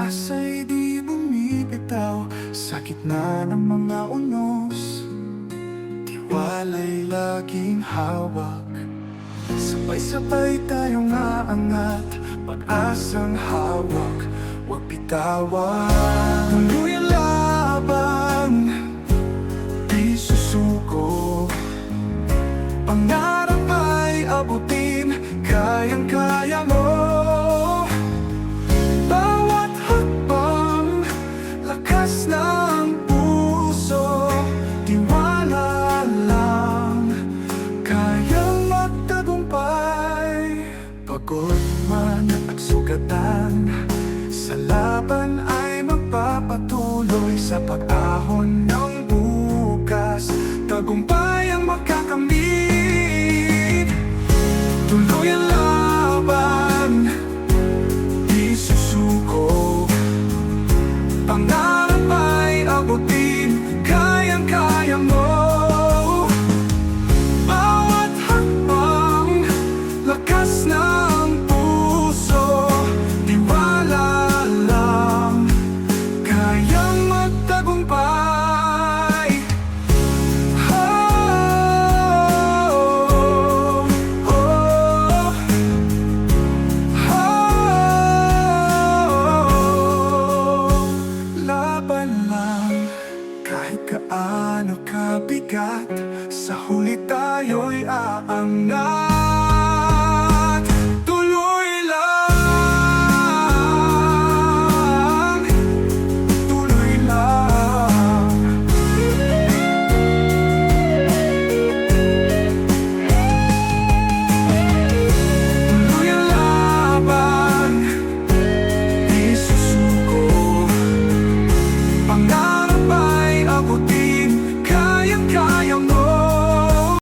pag-asa'y di bumibitaw sa gitna ng mga unos. Tiwala'y laging hawak, sabay-sabay tayong aangat. Pag-asang hawak, huwag bitawan. Tuloy ang laban, di susuko. Pangarap ay abutin, kayang-kaya mo. Bawat hakbang, lakas ng puso. Tiwala lang, kayang magtagumpay. Pagod man at sugatan, sa laban ay magpapatuloy sa pag-ahon ng